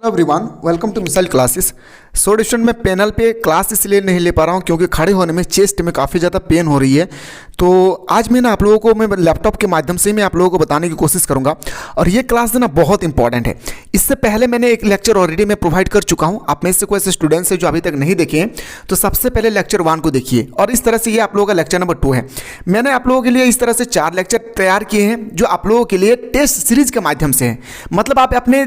Everyone, welcome to missile classes. So student, मैं panel पे class इसलिए नहीं ले पा रहा हूँ क्योंकि खड़े होने में चेस्ट में काफ़ी ज़्यादा पेन हो रही है। तो आज मैं आप लोगों को मैं लैपटॉप के माध्यम से मैं आप लोगों को बताने की कोशिश करूँगा और ये क्लास देना बहुत इंपॉर्टेंट है। इससे पहले मैंने एक लेक्चर ऑलरेडी मैं प्रोवाइड कर चुका हूँ। आप में से कोई ऐसे स्टूडेंट्स हैं जो अभी तक नहीं देखे हैं तो सबसे पहले लेक्चर 1 को देखिए और इस तरह से ये आप लोगों का लेक्चर नंबर 2 है। मैंने आप लोगों के लिए इस तरह से 4 लेक्चर तैयार किए हैं जो आप लोगों के लिए टेस्ट सीरीज के माध्यम से हैं। मतलब आप अपने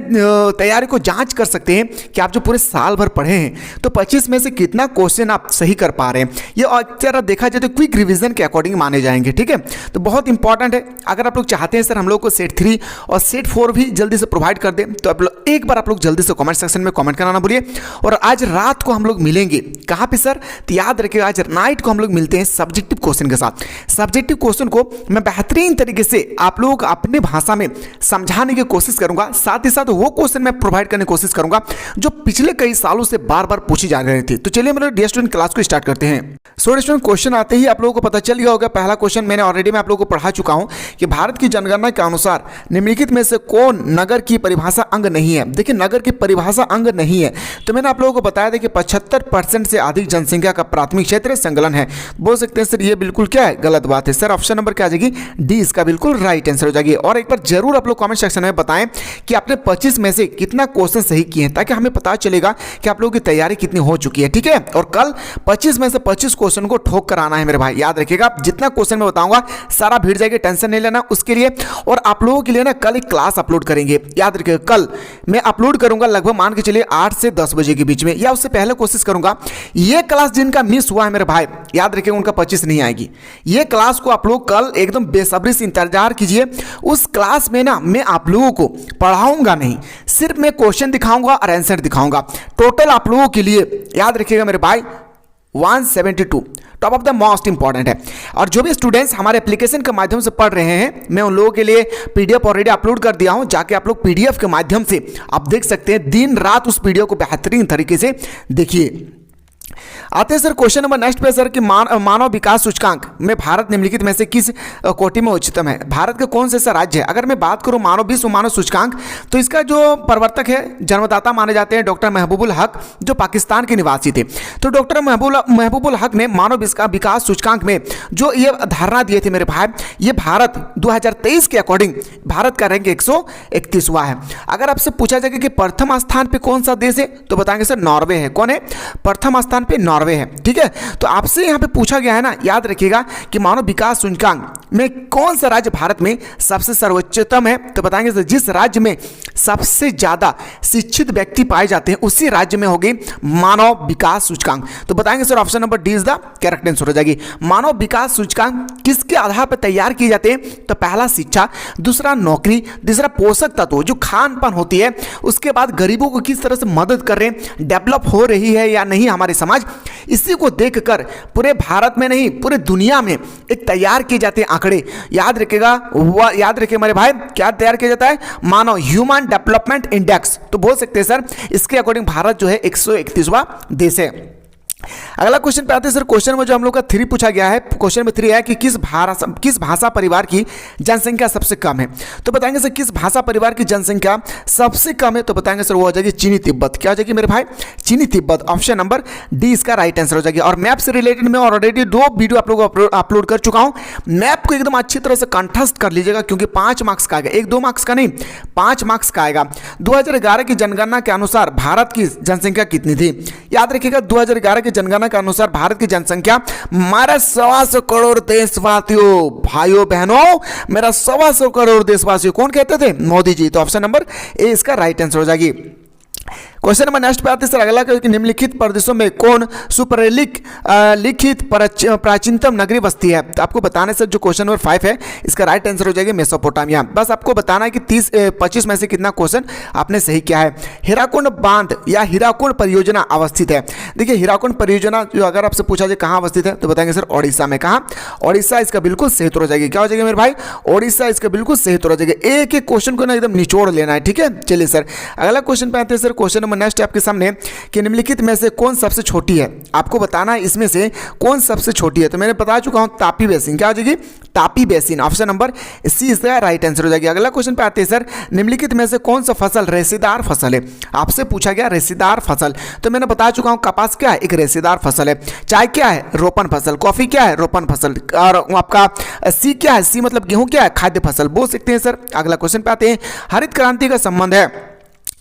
तैयारी को जाँच कर सकते हैं कि आप जो पूरे साल भर पढ़े हैं तो 25 में से कितना क्वेश्चन आप सही कर पा रहे हैं। ये अक्सर देखा जाए तो क्विक रिवीजन के अकॉर्डिंग माने जाएंगे, ठीक है। तो बहुत इंपॉर्टेंट है। अगर आप लोग चाहते हैं सर हम लोग को सेट 3 और सेट 4 भी जल्दी से प्रोवाइड कर दें तो आप लोग एक बार आप लोग जल्दी से कमेंट सेक्शन में कमेंट करना ना भूलिए। और आज रात को हम लोग मिलेंगे कहाँ पे सर, तो याद रखिएगा आज नाइट को हम लोग मिलते हैं सब्जेक्टिव क्वेश्चन के साथ। सब्जेक्टिव क्वेश्चन को मैं बेहतरीन तरीके से आप लोगों को अपने भाषा में समझाने की कोशिश करूंगा। साथ ही साथ वो क्वेश्चन मैं प्रोवाइड करने की कोशिश करूंगा जो पिछले कई सालों से बार बार पूछी जा रही थी। तो चलिए मेरे डियर स्टूडेंट क्लास को स्टार्ट करते हैं। सो स्टूडेंट, क्वेश्चन आते ही आप लोगों को पता चल गया होगा। पहला क्वेश्चन मैंने ऑलरेडी मैं आप लोगों को पढ़ा चुका हूं कि भारत की जनगणना के अनुसार निम्नलिखित में से कौन नगर की परिभाषा अंग नहीं है। देखिए, नगर की परिभाषा अंग नहीं है तो मैंने आप लोगों को बताया था कि 75% से अधिक जनसंख्या का प्राथमिक क्षेत्र संकलन है। बोल सकते हैं सर ये बिल्कुल क्या है, गलत बात है। सर ऑप्शन नंबर क्या आ जाएगी, डी इसका बिल्कुल राइट आंसर हो जाएगी। और एक बार जरूर आप लोग कमेंट सेक्शन में बताएं कि आपने 25 में से कितना क्वेश्चन सही किए हैं ताकि हमें पता चलेगा कि आप लोगों की तैयारी कितनी हो चुकी है, ठीक है। और कल 25 में से 25 क्वेश्चन को ठोक कर आना है मेरे भाई। याद रखिएगा जितना क्वेश्चन मैं बताऊंगा सारा भीड़ जाएगी, टेंशन नहीं लेना उसके लिए। और आप लोगों के लिए ना कल एक क्लास अपलोड करेंगे। याद रखिएगा कल मैं अपलोड करूंगा लगभग मान के चलिए 8 से 10 बजे के बीच में, या उससे पहले कोशिश करूंगा। ये क्लास जिनका मिस हुआ है मेरे भाई, याद रखिएगा उनका 25 नहीं आएगी। ये क्लास को आप लोग कल एकदम बेसब्री से इंतजार कीजिए। उस क्लास में ना मैं आप लोगों को पढ़ाऊंगा नहीं, सिर्फ मैं क्वेश्चन दिखाऊंगा और आंसर दिखाऊंगा। टोटल आप लोगों के लिए याद रखिएगा मेरे भाई 172 top of the most important है। और जो भी स्टूडेंट्स हमारे एप्लीकेशन के माध्यम से पढ़ रहे हैं मैं उन लोगों के लिए पीडीएफ ऑलरेडी अपलोड कर दिया हूं। जाके आप लोग पीडीएफ के माध्यम से आप देख सकते हैं, दिन रात उस पीडीएफ को बेहतरीन तरीके से देखिए। आते हैं सर क्वेश्चन नंबर नेक्स्ट पे सर कि मानव विकास सूचकांक में भारत निम्नलिखित में से किस कोटि में उच्चतम है। भारत के कौन से राज्य है। अगर मैं बात करूं विश्व मानव सूचकांक तो इसका जो प्रवर्तक है, जन्मदाता माने जाते हैं डॉक्टर महबूबुल हक, जो पाकिस्तान के निवासी थे। तो डॉक्टर महबूबुल हक ने मानव विकास सूचकांक में जो ये धारणा दिए थे मेरे भाई, ये भारत 2023 के अकॉर्डिंग भारत का रैंक 131वां है। अगर आपसे पूछा जाएगा कि प्रथम स्थान पे कौन सा देश है तो बताएंगे सर नॉर्वे है। कौन है प्रथम स्थान पे, नॉर्वे है, ठीक है। तो आपसे यहां पे पूछा गया है ना, याद रखिएगा कि मानव विकास सूचकांक में कौन सा राज्य भारत में सबसे सर्वोच्चतम है तो बताएंगे सर जिस राज्य में सबसे ज्यादा शिक्षित व्यक्ति पाए जाते हैं उसी राज्य में होगी मानव विकास सूचकांक। तो बताएंगे sir option number D is the correct answer हो जाएगी। मानव विकास सूचकांक किसके आधार पर तैयार किए जाते हैं तो पहला शिक्षा, दूसरा नौकरी, तीसरा पोषक तत्व जो खान पान होती है, उसके बाद गरीबों को किस तरह से मदद कर रहे हैं, डेवलप हो रही है या नहीं हमारे समाज, इसी को देखकर पूरे भारत में नहीं पूरे दुनिया में एक तैयार किए जाते हैं आंकड़े। याद रखिएगा, याद रखिए मेरे भाई, क्या तैयार किया जाता है, मानव ह्यूमन डेवलपमेंट इंडेक्स। तो बोल सकते हैं सर इसके अकॉर्डिंग भारत जो है 131वां देश है। अगला क्वेश्चन पे आते हैं सर। क्वेश्चन में जो हम लोग का 3 पूछा गया है, क्वेश्चन में 3 है कि किस भाषा परिवार की जनसंख्या सबसे कम है। तो बताएंगे सर किस भाषा परिवार की जनसंख्या सबसे कम है तो बताएंगे सर वो हो जाएगी चीनी तिब्बत। क्या हो जाएगी मेरे भाई, चीनी तिब्बत। ऑप्शन नंबर डी इसका राइट आंसर हो जाएगी। और मैप से रिलेटेड मैं ऑलरेडी 2 वीडियो आप लोगों को अपलोड कर चुका हूं। मैप को एकदम अच्छी तरह से कंठस्थ कर लीजिएगा क्योंकि 5 मार्क्स का आएगा, 1-2 मार्क्स का नहीं 5 मार्क्स का आएगा। 2011 की जनगणना के अनुसार भारत की जनसंख्या कितनी थी। याद रखिएगा 2011 की जनगणना के अनुसार भारत की जनसंख्या हमारा 125 करोड़ देशवासियों, भाइयों बहनों, मेरा 125 करोड़ देशवासियों कौन कहते थे, मोदी जी। तो ऑप्शन नंबर ए इसका राइट आंसर हो जाएगी। क्वेश्चन नंबर नेक्स्ट पे आते हैं सर अगला कि निम्नलिखित प्रदेशों में कौन सुपरलिखित प्राचीनतम नगरी बस्ती है। तो आपको बताना है सर जो क्वेश्चन नंबर 5 है इसका राइट आंसर हो जाएगा मेसोपोटामिया। बस आपको बताना है कि 25 में से कितना क्वेश्चन आपने सही किया है। हीराकुंड बांध या हीराकुंड परियोजना अवस्थित है। देखिए हीराकुंड परियोजना जो अगर आपसे पूछा जाए कहाँ अवस्थित है तो बताएंगे सर ओडिशा में। कहाँ, ओडिशा इसका बिल्कुल सही उत्तर हो जाएगी। क्या हो जाएगा मेरे भाई, ओडिशा इसका बिल्कुल सही उत्तर हो जाएगा। एक एक क्वेश्चन को ना एकदम निचोड़ लेना है, ठीक है। चलिए सर अगला क्वेश्चन पे आते हैं सर। क्वेश्चन नंबर नेक्स्ट आपके सामने कि निम्नलिखित में से कौन सबसे छोटी है, आपको बताना है इसमें से कौन सबसे छोटी है। तो मैंने बता चुका हूँ तापी बेसिन, क्या हो जाएगी Tapi basin, option number C इसका राइट आंसर हो जाएगी। अगला क्वेश्चन पे आते हैं सर, निम्नलिखित में से कौन सा फसल रेशेदार फसल है, आपसे पूछा गया रेशेदार फसल। तो मैंने बता चुका हूँ कपास क्या है, एक रेशेदार फसल है। चाय क्या है, रोपण फसल। कॉफी क्या है, रोपण फसल। और आपका सी क्या है, सी मतलब गेहूं क्या है, खाद्य फसल बोल सकते हैं सर। अगला क्वेश्चन पे आते हैं, हरित क्रांति का संबंध है,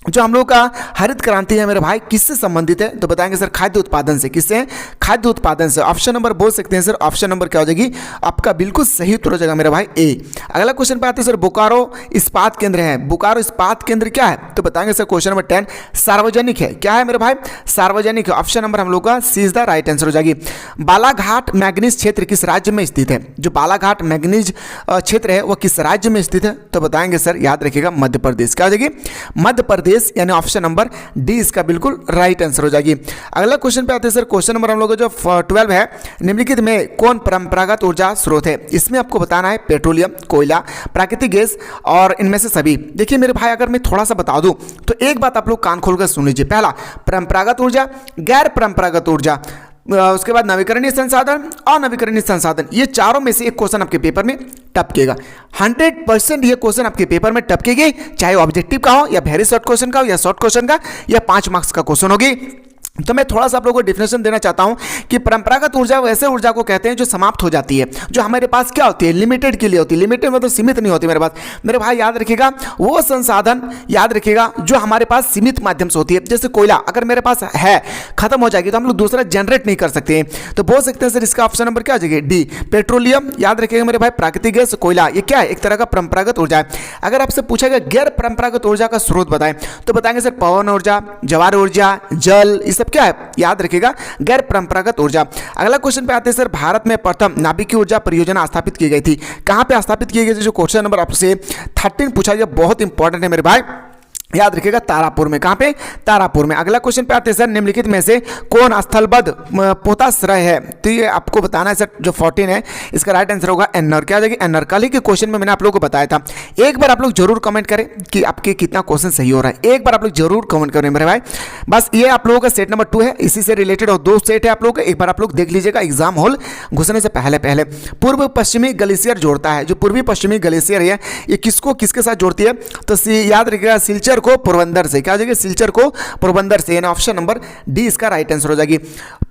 जो हम लोग का हरित क्रांति है मेरे भाई किससे संबंधित है, तो बताएंगे सर खाद्य उत्पादन से। किससे, खाद्य उत्पादन से। ऑप्शन नंबर बोल सकते हैं सर, ऑप्शन नंबर क्या हो जाएगी आपका बिल्कुल सही उत्तर हो जाएगा मेरा भाई ए। अगला क्वेश्चन पे आते हैं सर, बोकारो इस्पात केंद्र है, बोकारो इस्पात केंद्र क्या है, तो बताएंगे सर क्वेश्चन नंबर 10 सार्वजनिक है। क्या है मेरे भाई, सार्वजनिक है। ऑप्शन नंबर हम लोग का सी इज द राइट आंसर हो जाएगी। बालाघाट मैग्नीज क्षेत्र किस राज्य में स्थित है, जो बालाघाट मैग्नीज क्षेत्र है वह किस राज्य में स्थित है, तो बताएंगे सर याद रखिएगा मध्य प्रदेश। क्या हो जाएगी, मध्य प्रदेश, यानी ऑप्शन नंबर डी इसका बिल्कुल राइट आंसर हो जाएगी। अगला क्वेश्चन पे आते हैं सर, क्वेश्चन नंबर हम लोग जो 12 है, निम्नलिखित में कौन परंपरागत ऊर्जा स्रोत है। इसमें आपको बताना है पेट्रोलियम, कोयला, प्राकृतिक गैस और इनमें से सभी। देखिए मेरे भाई अगर मैं थोड़ा सा बता दूं तो एक बात आप लोग कान खोलकर सुन लीजिए। पहला परंपरागत ऊर्जा, गैर परंपरागत ऊर्जा, उसके बाद नवीकरणीय संसाधन, अनवीकरणीय संसाधन, ये चारों में से एक क्वेश्चन आपके पेपर में टपकेगा। 100% ये क्वेश्चन आपके पेपर में टपकेगी, चाहे ऑब्जेक्टिव का हो या वेरी शॉर्ट क्वेश्चन का हो या शॉर्ट क्वेश्चन का या 5 मार्क्स का क्वेश्चन होगी। तो मैं थोड़ा सा आप लोगों को डिफिनेशन देना चाहता हूं कि परंपरागत ऊर्जा वैसे ऊर्जा को कहते हैं जो समाप्त हो जाती है, जो हमारे पास क्या होती है लिमिटेड के लिए होती है। लिमिटेड मतलब सीमित नहीं होती मेरे पास। मेरे भाई याद रखिएगा वो संसाधन याद रखिएगा जो हमारे पास सीमित माध्यम से होती है। जैसे कोयला अगर मेरे पास है, खत्म हो जाएगी तो हम लोग दूसरा जनरेट नहीं कर सकते, तो बोल सकते हैं सर इसका ऑप्शन नंबर क्या आ जाएगी डी पेट्रोलियम। याद रखिएगा मेरे भाई प्राकृतिक गैस, कोयला, ये क्या है एक तरह का परंपरागत ऊर्जा है। अगर आपसे पूछा गया गैर परंपरागत ऊर्जा का स्रोत बताएं तो बताएंगे सर पवन ऊर्जा, ज्वार ऊर्जा, जल, ये सब क्या है याद रखिएगा गैर परंपरागत ऊर्जा। अगला क्वेश्चन पे आते हैं सर, भारत में प्रथम नाभिकीय ऊर्जा परियोजना स्थापित की गई थी, कहां पे स्थापित की गई थी, जो क्वेश्चन नंबर आपसे 13 पूछा गया, बहुत इंपॉर्टेंट है मेरे भाई, याद रखिएगा तारापुर में। कहां पे, तारापुर में। अगला क्वेश्चन पे आते हैं सर, निम्नलिखित में से कौन स्थलबद्ध पोताश्रय है, तो ये आपको बताना है सर जो 14 है इसका राइट आंसर होगा एन्नर। क्या आ जाएगी एन्नर। कल ही के क्वेश्चन में मैंने आप लोगों को बताया था। एक बार आप लोग जरूर कमेंट करें कि आपके कितना क्वेश्चन सही हो रहा है, एक बार आप लोग जरूर कमेंट करें मेरे भाई। बस ये आप लोगों का सेट नंबर 2 है, इसी से रिलेटेड और 2 सेट है आप लोगों का, एक बार आप लोग देख लीजिएगा एग्जाम हॉल घुसने से पहले। पूर्व पश्चिमी ग्लेशियर जोड़ता है, जो पूर्वी पश्चिमी ग्लेशियर है ये किसको किसके साथ जोड़ती है, तो याद रखिएगा सिलचर को पोरबंदर से। क्या हो जाएगी सिलचर को पोरबंदर से, यानी ऑप्शन नंबर डी इसका राइट आंसर हो जाएगी।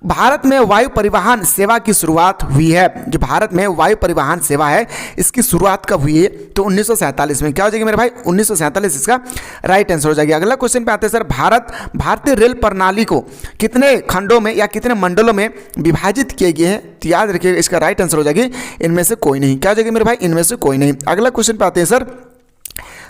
भारत में वायु परिवहन सेवा की शुरुआत हुई है, जो भारत में वायु परिवहन सेवा है इसकी शुरुआत कब हुई है, तो 1947 में। क्या हो जाएगी मेरे भाई 1947 इसका राइट आंसर हो जाएगी। अगला क्वेश्चन पे आते हैं सर, भारतीय रेल प्रणाली को कितने खंडों में या कितने मंडलों में विभाजित किए गए हैं, तो याद रखिएगा इसका राइट आंसर हो जाएगी इनमें से कोई नहीं। क्या हो जाएगी मेरे भाई इनमें से कोई नहीं। अगला क्वेश्चन पे आते हैं सर,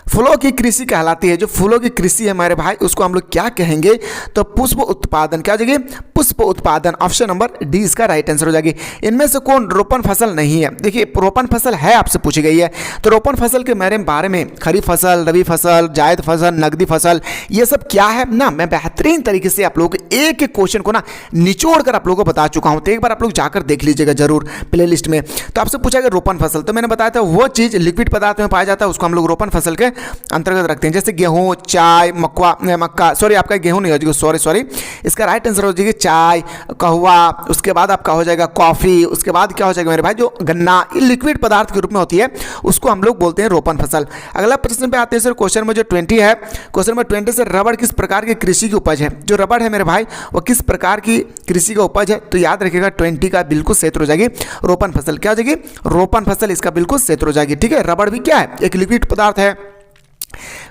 फूलों की कृषि कहलाती है, जो फूलों की कृषि है हमारे भाई उसको हम लोग क्या कहेंगे, तो पुष्प उत्पादन। क्या हो जाएगी पुष्प उत्पादन, ऑप्शन नंबर डी इसका राइट आंसर हो जाएगी। इनमें से कौन रोपण फसल नहीं है, देखिए रोपण फसल है आपसे पूछी गई है, तो रोपण फसल के मेरे बारे में खरीफ फसल, रबी फसल, जायद फसल, नकदी फसल, ये सब क्या है ना, मैं बेहतरीन तरीके से आप लोगों को एक एक क्वेश्चन को ना निचोड़ कर आप लोगों को बता चुका हूं, तो एक बार आप लोग जाकर देख लीजिएगा जरूर प्ले लिस्ट में। तो आपसे पूछा गया रोपण फसल, तो मैंने बताया था वो चीज़ लिक्विड पदार्थ में पाया जाता है उसको हम लोग रोपण फसल के अंतर्गत रखते हैं, जैसे गेहूं, चाय, मक्का, सॉरी आपका गेहूं नहीं हो जाएगा, सॉरी इसका राइट आंसर हो जाएगी चाय, कहवा, उसके बाद आपका हो जाएगा कॉफी, उसके बाद क्या हो जाएगा मेरे भाई जो गन्ना, लिक्विड पदार्थ के रूप में होती है उसको हम लोग बोलते हैं रोपण फसल। अगला प्रश्न पे आते हैं सर, क्वेश्चन में जो 20 है, क्वेश्चन नंबर 20 से रबड़ किस प्रकार की कृषि की उपज है, जो रबड़ है मेरे भाई वो किस प्रकार की कृषि का उपज है, तो याद रखिएगा 20 का बिल्कुल सही उत्तर हो जाएगी रोपण फसल। क्या हो जाएगी रोपण फसल, इसका बिल्कुल सही उत्तर हो जाएगी। ठीक है, रबड़ भी क्या है एक लिक्विड पदार्थ है।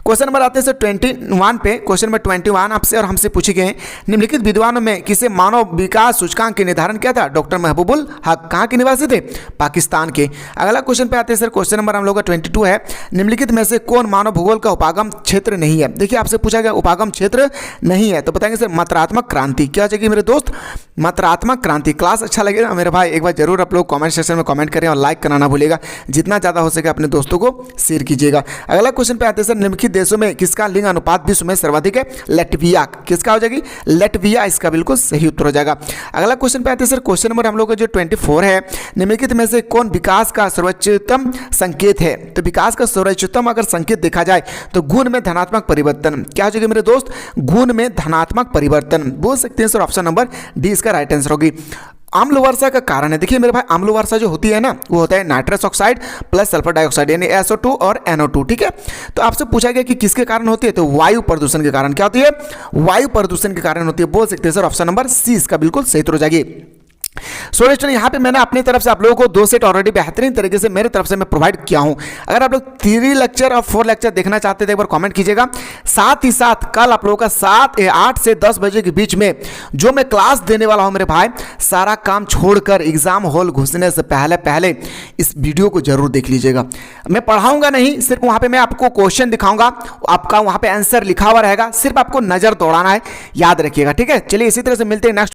क्वेश्चन नंबर आते हैं सर 21 पे, क्वेश्चन नंबर 21 आपसे और हमसे पूछे गए, निम्नलिखित विद्वानों में किसे मानव विकास सूचकांक के निर्धारण किया था, डॉक्टर महबूबुल हक कहाँ के निवासी थे, पाकिस्तान के। अगला क्वेश्चन पे आते हैं सर, क्वेश्चन नंबर हम लोग का 22 है, निम्नलिखित में से कौन मानव भूगोल का उपागम क्षेत्र नहीं है। देखिए आपसे पूछा गया उपागम क्षेत्र नहीं है, तो बताएंगे सर मात्रात्मक क्रांति। क्या चाहिए मेरे दोस्त मात्रात्मक क्रांति। क्लास अच्छा लगेगा मेरे भाई एक बार जरूर आप लोग कमेंट सेक्शन में कमेंट करें और लाइक करना ना भूलिएगा, जितना ज़्यादा हो सके अपने दोस्तों को शेयर कीजिएगा। अगला क्वेश्चन पे आते हैं सर निम्नलिखित देशों में किसका लिंग अनुपात विश्व में सर्वाधिक है? लैटविया। किसका हो जाएगी? लैटविया इसका बिल्कुल सही उत्तर हो जाएगा। अगला क्वेश्चन पे आते हैं सर, क्वेश्चन नंबर हम लोग का जो 24 है, निम्नलिखित में से कौन विकास का सर्वोच्चतम संकेत है? तो विकास का सर्वोच्चतम अगर संकेत देखा जाए तो गुण में धनात्मक परिवर्तन। क्या हो जाएगा मेरे दोस्त? गुण में धनात्मक परिवर्तन बोल सकते हैं सर। ऑप्शन नंबर डी इसका राइट आंसर होगी। आम्ल वर्षा का कारण है, देखिए मेरे भाई, आम्ल वर्षा जो होती है ना, वो होता है nitrous oxide plus sulphur dioxide यानी SO2 और NO2, ठीक है। तो आपसे पूछा गया कि किसके कारण होती है? तो वायु प्रदूषण के कारण। क्या होती है? वायु प्रदूषण के कारण होती है। बोल सकते हैं सर ऑप्शन नंबर सी इसका बिल्कुल सही उत्तर हो जाएगी। सो स्टूडेंट, यहाँ पे मैंने अपनी तरफ से आप लोगों को 2 सेट ऑलरेडी बेहतरीन तरीके से मेरे तरफ से मैं प्रोवाइड किया हूँ। अगर आप लोग 3 लेक्चर और 4 लेक्चर देखना चाहते थे एक बार कमेंट कीजिएगा। साथ ही साथ कल आप लोगों का 8 से 10 बजे के बीच में जो मैं क्लास देने वाला हूँ मेरे भाई, सारा काम छोड़कर एग्जाम हॉल घुसने से पहले पहले इस वीडियो को जरूर देख लीजिएगा। मैं पढ़ाऊंगा नहीं, सिर्फ वहाँ पे मैं आपको क्वेश्चन दिखाऊंगा, आपका वहाँ पे आंसर लिखा हुआ रहेगा, सिर्फ आपको नजर दौड़ाना है, याद रखिएगा, ठीक है। चलिए इसी तरह से मिलते हैं नेक्स्ट